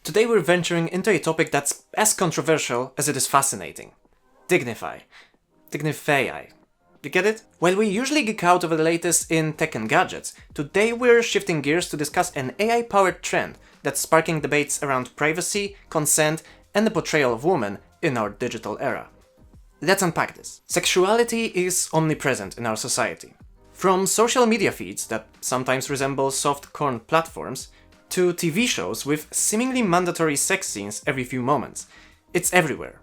Today we're venturing into a topic that's as controversial as it is fascinating. DignifAI. DignifAI. You get it? While we usually geek out over the latest in tech and gadgets, today we're shifting gears to discuss an AI-powered trend that's sparking debates around privacy, consent, and the portrayal of women in our digital era. Let's unpack this. Sexuality is omnipresent in our society. From social media feeds that sometimes resemble soft-porn platforms, to TV shows with seemingly mandatory sex scenes every few moments. It's everywhere.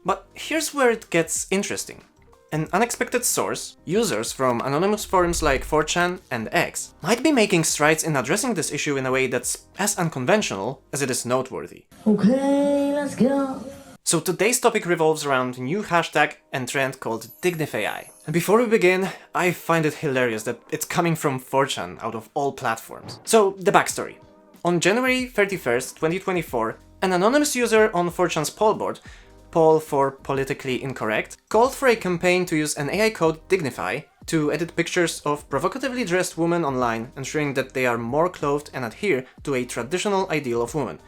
But here's where it gets interesting. An unexpected source, users from anonymous forums like 4chan and X, might be making strides in addressing this issue in a way that's as unconventional as it is noteworthy. Okay, let's go. So today's topic revolves around a new hashtag and trend called DignifAI. And before we begin, I find it hilarious that it's coming from 4chan out of all platforms. So, the backstory. On January 31st, 2024, an anonymous user on 4chan's poll board, poll for politically incorrect, called for a campaign to use an AI code DignifAI to edit pictures of provocatively dressed women online, ensuring that they are more clothed and adhere to a traditional ideal of women.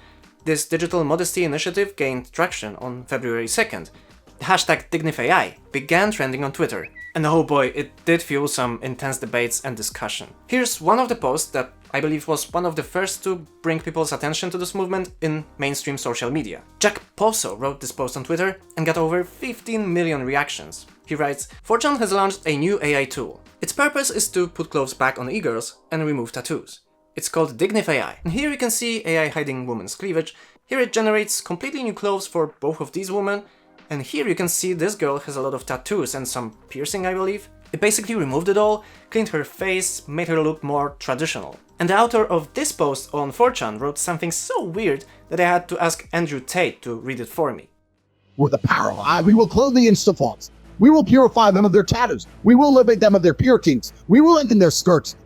This digital modesty initiative gained traction on February 2nd. The hashtag DignifAI began trending on Twitter. And oh boy, it did fuel some intense debates and discussion. Here's one of the posts that I believe was one of the first to bring people's attention to this movement in mainstream social media. Jack Poso wrote this post on Twitter and got over 15 million reactions. He writes, 4chan has launched a new AI tool. Its purpose is to put clothes back on e-girls and remove tattoos. It's called DignifAI. And here you can see AI hiding women's cleavage. Here it generates completely new clothes for both of these women. And here you can see this girl has a lot of tattoos and some piercing, I believe. It basically removed it all, cleaned her face, made her look more traditional. And the author of this post on 4chan wrote something so weird that I had to ask Andrew Tate to read it for me. With the power of AI, we will clothe the Instafonts. We will purify them of their tattoos. We will liberate them of their purities. We will lengthen their skirts.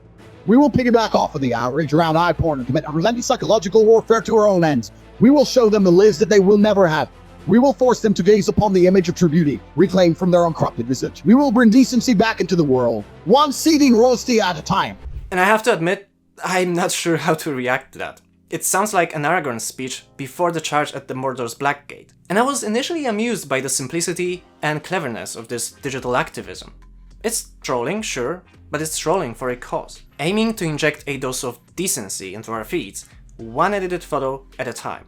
We will piggyback off of the outrage around eye porn and commit unrelenting psychological warfare to our own ends. We will show them the lives that they will never have. We will force them to gaze upon the image of true beauty, reclaimed from their uncorrupted visage. We will bring decency back into the world, one seeding roasty at a time. And I have to admit, I'm not sure how to react to that. It sounds like an Aragorn speech before the charge at the Mordor's Blackgate. And I was initially amused by the simplicity and cleverness of this digital activism. It's trolling, sure, but it's trolling for a cause, aiming to inject a dose of decency into our feeds, one edited photo at a time.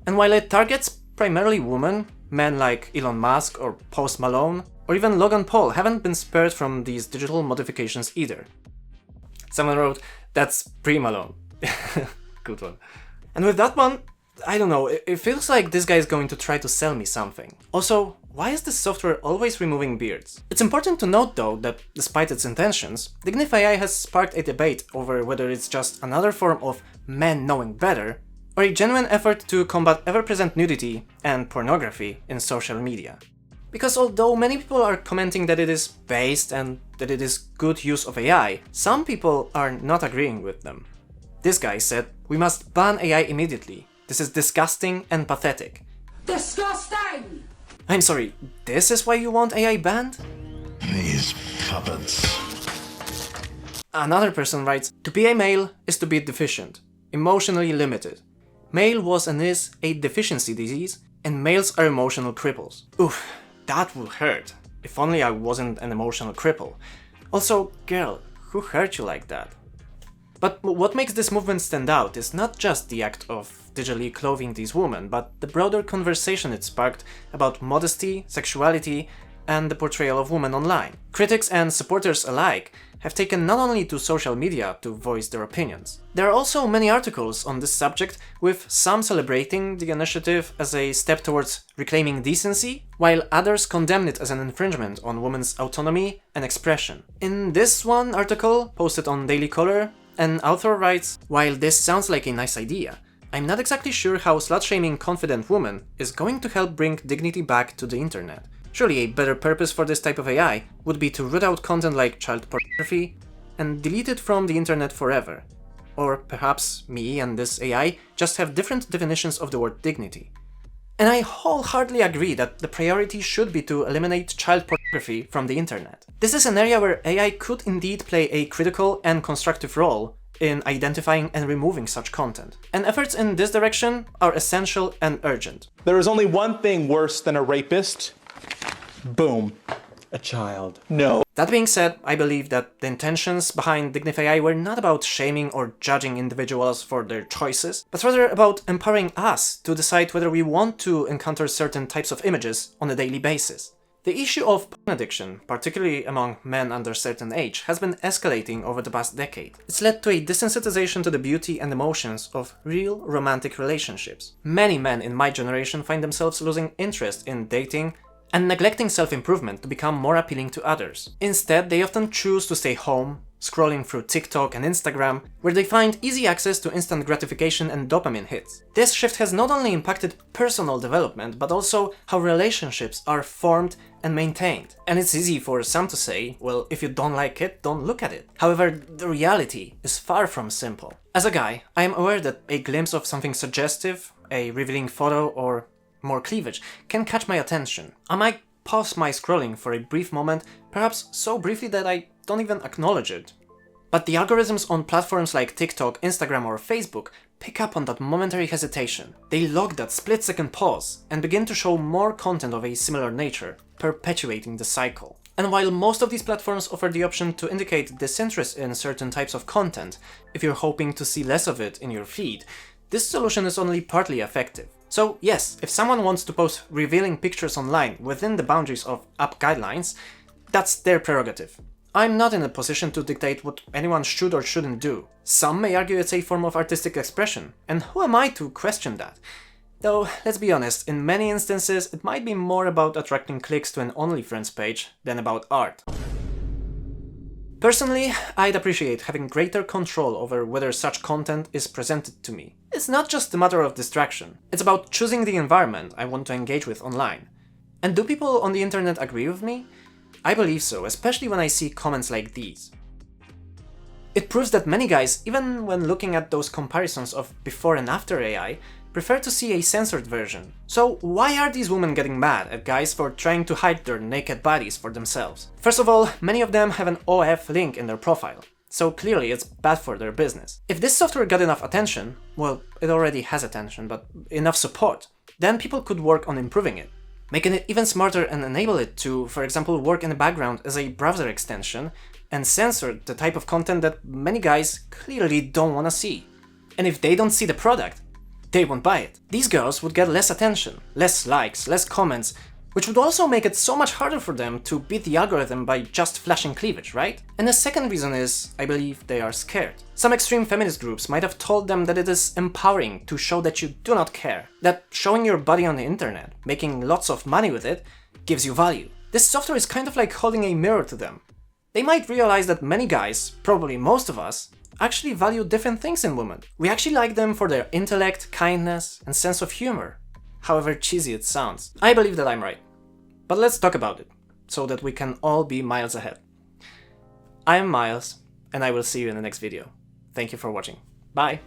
And while it targets primarily women, men like Elon Musk or Post Malone, or even Logan Paul haven't been spared from these digital modifications either. Someone wrote, that's pre-Malone. Good one. And with that one, I don't know, it feels like this guy is going to try to sell me something. Also, why is this software always removing beards? It's important to note though that despite its intentions, DignifAI has sparked a debate over whether it's just another form of men knowing better, or a genuine effort to combat ever-present nudity and pornography in social media. Because although many people are commenting that it is based and that it is good use of AI, some people are not agreeing with them. This guy said, we must ban AI immediately. This is disgusting and pathetic. Disgusting! I'm sorry, this is why you want AI banned? These puppets. Another person writes, to be a male is to be deficient, emotionally limited. Male was and is a deficiency disease, and males are emotional cripples. Oof, that would hurt. If only I wasn't an emotional cripple. Also, girl, who hurt you like that? But what makes this movement stand out is not just the act of digitally clothing these women, but the broader conversation it sparked about modesty, sexuality, and the portrayal of women online. Critics and supporters alike have taken not only to social media to voice their opinions. There are also many articles on this subject, with some celebrating the initiative as a step towards reclaiming decency, while others condemn it as an infringement on women's autonomy and expression. In this one article, posted on Daily Caller, an author writes, while this sounds like a nice idea, I'm not exactly sure how slut-shaming confident women is going to help bring dignity back to the internet. Surely a better purpose for this type of AI would be to root out content like child pornography and delete it from the internet forever. Or perhaps me and this AI just have different definitions of the word dignity. And I wholeheartedly agree that the priority should be to eliminate child pornography from the internet. This is an area where AI could indeed play a critical and constructive role in identifying and removing such content. And efforts in this direction are essential and urgent. There is only one thing worse than a rapist. Boom. A child. No. That being said, I believe that the intentions behind DignifAI were not about shaming or judging individuals for their choices, but rather about empowering us to decide whether we want to encounter certain types of images on a daily basis. The issue of porn addiction, particularly among men under a certain age, has been escalating over the past decade. It's led to a desensitization to the beauty and emotions of real romantic relationships. Many men in my generation find themselves losing interest in dating and neglecting self-improvement to become more appealing to others. Instead, they often choose to stay home, scrolling through TikTok and Instagram, where they find easy access to instant gratification and dopamine hits. This shift has not only impacted personal development, but also how relationships are formed and maintained. And it's easy for some to say, well, if you don't like it, don't look at it. However, the reality is far from simple. As a guy, I am aware that a glimpse of something suggestive, a revealing photo, or more cleavage can catch my attention. I might pause my scrolling for a brief moment, perhaps so briefly that I don't even acknowledge it. But the algorithms on platforms like TikTok, Instagram or Facebook pick up on that momentary hesitation. They log that split-second pause and begin to show more content of a similar nature, perpetuating the cycle. And while most of these platforms offer the option to indicate disinterest in certain types of content, if you're hoping to see less of it in your feed, this solution is only partly effective. So yes, if someone wants to post revealing pictures online within the boundaries of app guidelines, that's their prerogative. I'm not in a position to dictate what anyone should or shouldn't do. Some may argue it's a form of artistic expression, and who am I to question that? Though, let's be honest, in many instances it might be more about attracting clicks to an OnlyFans page than about art. Personally, I'd appreciate having greater control over whether such content is presented to me. It's not just a matter of distraction, it's about choosing the environment I want to engage with online. And do people on the internet agree with me? I believe so, especially when I see comments like these. It proves that many guys, even when looking at those comparisons of before and after AI, prefer to see a censored version. So why are these women getting mad at guys for trying to hide their naked bodies for themselves? First of all, many of them have an OF link in their profile, so clearly it's bad for their business. If this software got enough attention, well, it already has attention, but enough support, then people could work on improving it, making it even smarter and enable it to, for example, work in the background as a browser extension and censor the type of content that many guys clearly don't want to see. And if they don't see the product, they won't buy it. These girls would get less attention, less likes, less comments, which would also make it so much harder for them to beat the algorithm by just flashing cleavage, right? And the second reason is, I believe they are scared. Some extreme feminist groups might have told them that it is empowering to show that you do not care, that showing your body on the internet, making lots of money with it, gives you value. This software is kind of like holding a mirror to them. They might realize that many guys, probably most of us, actually value different things in women. We actually like them for their intellect, kindness, and sense of humor, however cheesy it sounds. I believe that I'm right. But let's talk about it, so that we can all be miles ahead. I am Miles, and I will see you in the next video. Thank you for watching. Bye!